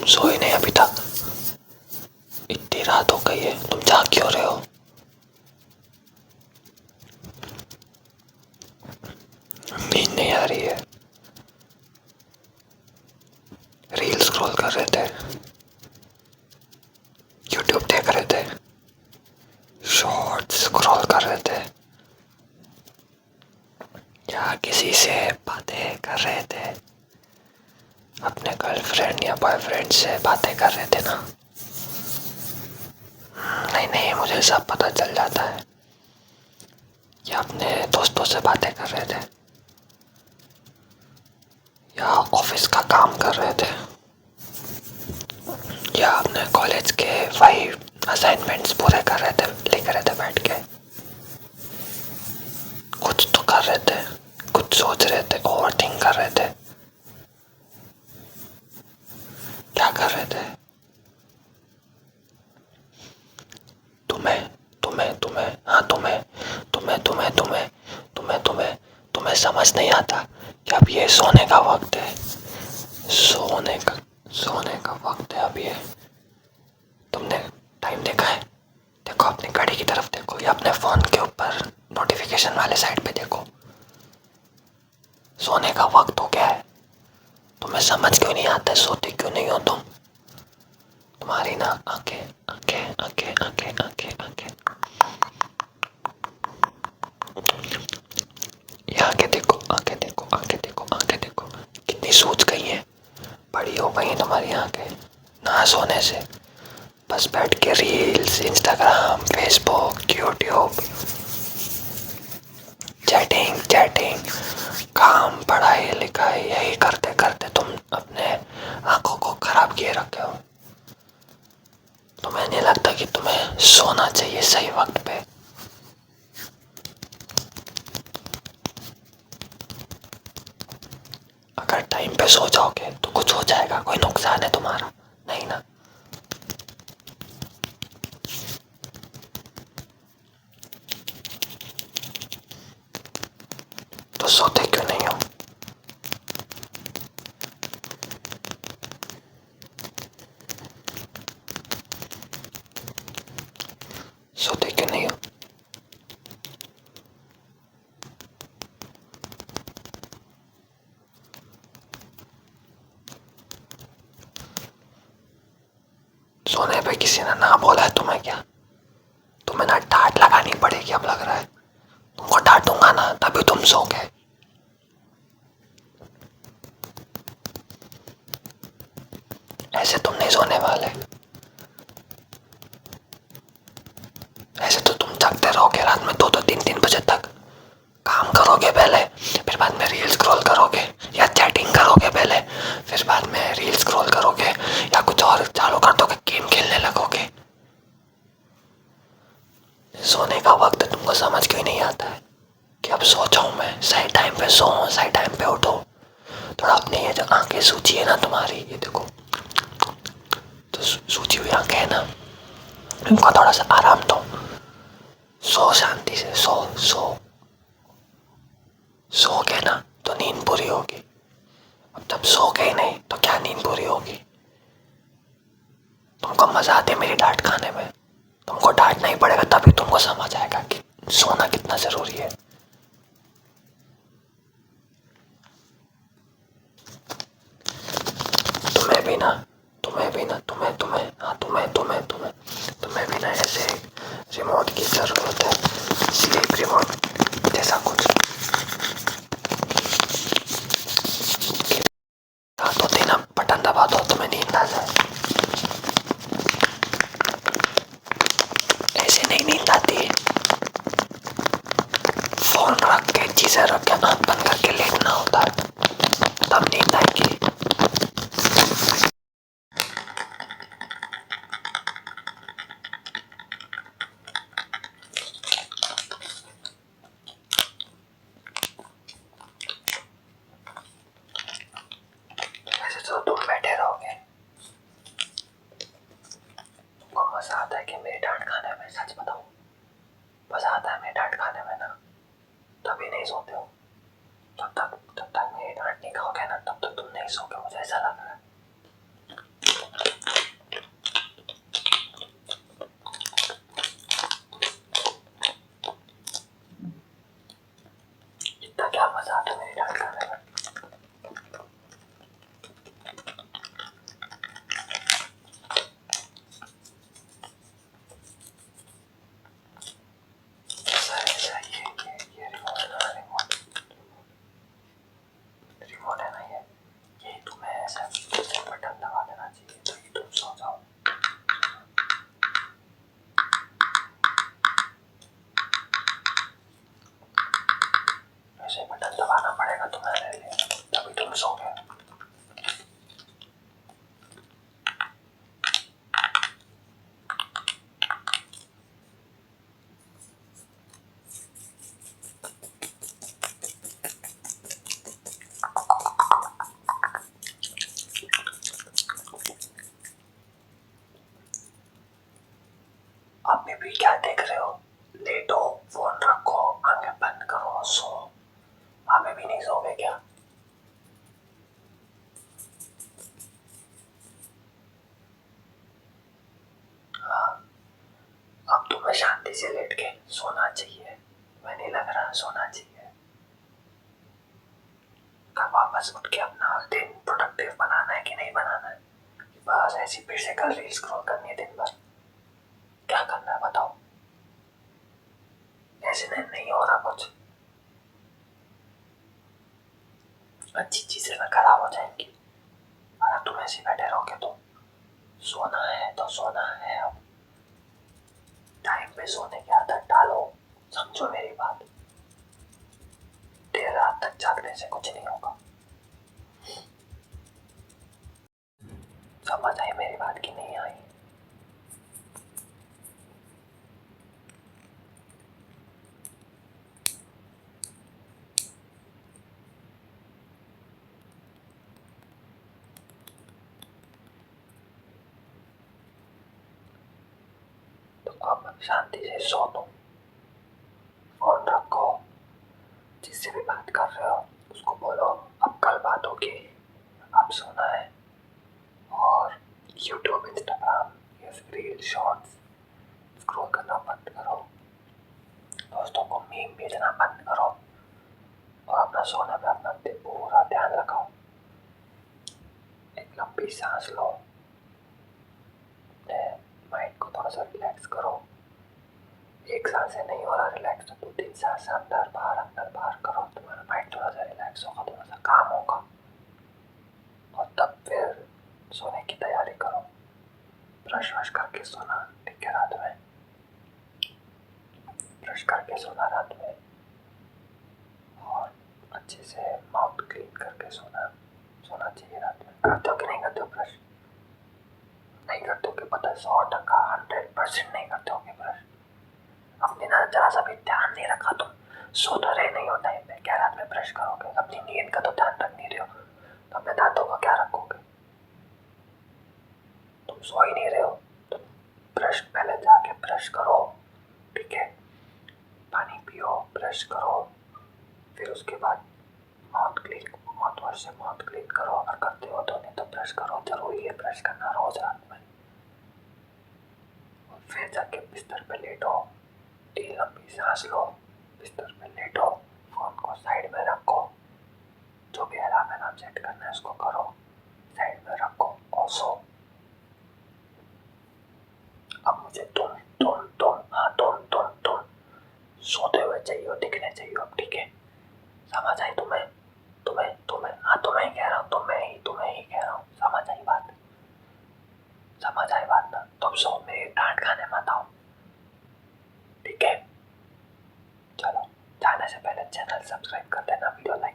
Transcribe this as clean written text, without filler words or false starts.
सोए नहीं अभी तक? इतनी रात हो गई है, तुम जाग क्यों रहे हो? नींद नहीं आ रही है? रील स्क्रॉल कर रहे थे? यूट्यूब देख रहे थे? शॉर्ट्स स्क्रॉल कर रहे थे? या किसी से बातें कर रहे थे? अपने गर्लफ्रेंड या बॉयफ्रेंड से बातें कर रहे थे ना? नहीं नहीं, मुझे सब पता चल जाता है। या अपने दोस्तों से बातें कर रहे थे? या ऑफिस का काम कर रहे थे? या अपने कॉलेज के वही असाइनमेंट्स पूरे कर रहे थे, लिख रहे थे बैठ के? कुछ तो कर रहे थे, कुछ सोच रहे थे, ओवरथिंक कर रहे थे। क्या कर रहे थे? तुम्हें तुम्हें तुम्हें हाँ तुम्हें तुम्हें तुम्हें तुम्हें तुम्हें तुम्हें तुम्हें समझ नहीं आता कि अब ये सोने का वक्त है। सोने का वक्त है अब ये। तुमने टाइम देखा है? देखो अपनी घड़ी की तरफ देखो, या अपने फोन के ऊपर नोटिफिकेशन वाले साइड पे देखो। सोने का वक्त हो गया है। तुम्हें समझ क्यों नहीं आता? सोते क्यों नहीं हो तुम? तुम्हारी ना आंखें आंखें आंखें आंखें आंखें आंखें, ये आंखें देखो आंखें देखो आंखें देखो आंखें देखो, कितनी सूज गई है, बड़ी हो गई है तुम्हारी आंखें ना सोने से। बस बैठ के reels, Instagram, Facebook, YouTube, chatting chatting, काम, पढ़ाई लिखाई, यही करते करते तुम अपने आंखों को खराब किए रखे हो। तुम्हें नहीं लगता कि तुम्हें सोना चाहिए सही वक्त पे? अगर टाइम पे सो जाओगे तो कुछ हो जाएगा? कोई नुकसान है तुम्हारा? नहीं ना? तो सोते क्यों नहीं हो? सोते क्यों नहीं हो? सोने पे किसी ने ना बोला है तुम्हें क्या? तुम्हें ना डांट लगानी पड़ेगी अब लग रहा है। तुमको डांटूंगा ना तभी तुम सोओगे। ऐसे तुम नहीं सोने वाले। ऐसे तो तुम जगते रहोगे रात में 2-2, 3-3 बजे तक। काम करोगे पहले, फिर बाद में रील स्क्रॉल करोगे, या चैटिंग करोगे पहले, फिर बाद में रील स्क्रॉल करोगे, या कुछ और चालू कर दोगे, गेम खेलने लगोगे। सोने का वक्त तुमको समझ क्यों नहीं आता है कि अब सो जाऊं मैं, सही टाइम पे सोऊं, सही टाइम पे उठो। थोड़ा अपनी ये जो आंखें सूजी है ना तुम्हारी, ये देखो, तो सूजी हुई आंखें है ना, इनको थोड़ा सा आराम दो। सो शांति से, सो सो सोओगे ना तो नींद पूरी होगी। अब जब सोओगे ही नहीं तो क्या नींद पूरी होगी? तुमको मजा आती है मेरी डांट खाने में? तुमको डांटना ही पड़ेगा तभी तुमको समझ आएगा कि सोना कितना जरूरी है। तुम्हें भी ना, तुम्हें भी ना, तुम्हें तुम्हें हाँ तुम्हें तुम्हें तुम्हें तुम्हें भी ना ऐसे रिमोट की जरूरत है, स्लीप रिमोट जैसा कुछ। रात होते ना बटन दबा दो, तुम्हें नींद आ जाए। ऐसे नहीं नींद आती। फोन रख के, चीजें रख के, आंख बंद करके लेटना होता है, तब नींद आएगी। ऐसे तो तुम बैठे रहोगे। तुमको मजा आता है कि मेरी डांट खाने में? सच बताओ, मजा आता है मेरी डांट खाने में ना? तभी नहीं सोते हो। जब तक मेरी डांट नहीं खाओगे ना तब तक तुम नहीं सोगे, मुझे ऐसा लग रहा है। अभी क्या देख रहे हो? लेटो, फोन रखो, आंखें बंद करो, सो। अभी भी नहीं सोओगे क्या? हाँ, अब तुम्हें शांति से लेट के सोना चाहिए। मैं नहीं लग रहा सोना चाहिए। कल वापस उठ के अपना दिन प्रोडक्टिव बनाना है कि नहीं बनाना है? बस ऐसी फिर से कल रील स्क्रॉल करनी है दिन भर? क्या करना है बताओ? ऐसे नहीं हो रहा कुछ। अच्छी चीजें ना खराब हो जाएंगी अगर तुम ऐसे बैठे रहोगे तो। सोना है तो सोना है। अब टाइम पे सोने की आदत डालो। समझो मेरी बात। देर रात तक जागने से कुछ नहीं होगा। समझ आई मेरी बात की नहीं आई? तो अब शांति से सो तुम। फोन रखो। जिससे भी बात कर रहे हो उसको बोलो अब कल बात होगी, अब सोना है। और यूट्यूब, इंस्टाग्राम, ये रील, शॉर्ट्स स्क्रॉल करना बंद करो। दोस्तों को मीम भेजना बंद करो। और अपना सोने पे अपना पूरा ध्यान रखो। एक लंबी सांस लो। माइंड को थोड़ा सा रिलैक्स करो। एक सांस से नहीं हो रहा रिलैक्स तो 2-3 सांस अंदर बाहर करो। तुम्हारा माइंड थोड़ा सा रिलैक्स होगा, थोड़ा सा काम होगा। और तब फिर सोने की तैयारी करो। ब्रश वश करके सोना, ठीक है? रात में ब्रश करके सोना रात में। और अच्छे से माउथ क्लीन करके सोना चाहिए रात में। करते हो कि नहीं करते हो ब्रश? नहीं करते हो कि पता है? 100% 100% नहीं करते हो कि ब्रश? अपने ना जरा सा भी ध्यान नहीं रखा तुम। सो तो रहे नहीं हो टाइम पे, क्या रात में ब्रश करोगे? अपनी नींद का तो ध्यान रख नहीं रहे हो तो अपने दांतों का क्या रखोगे? तुम सो ही नहीं रहे हो तो ब्रश पहले जाके ब्रश करो, ठीक है? पानी पियो, ब्रश करो, फिर उसके बाद माउथ वॉश से माउथ क्लीन करो अगर करते हो तो। नहीं तो ब्रश करो, जरूरी है ब्रश करना रोज रात में। और फिर जाके बिस्तर पे लेटो, 3 लंबी सांस लो, बिस्तर पे लेटो, फोन को साइड में रखो, जो भी अलार्म सेट करना है उसको करो, साइड में रखो और सो। अब मुझे तुम सोते हुए चाहिए हो, दिखने चाहिए अब, ठीक है? समझ आई तुम्हें? तुम्हें हाँ, तुम्हें ही कह रहा हूँ, तुम्हें ही कह रहा हूँ। समझ आई बात? समझ आई बात ना? तुम सो, मेरी डांट खाने मत आओ, ठीक है? चलो, जाने से पहले चैनल सब्सक्राइब कर देना, वीडियो लाइक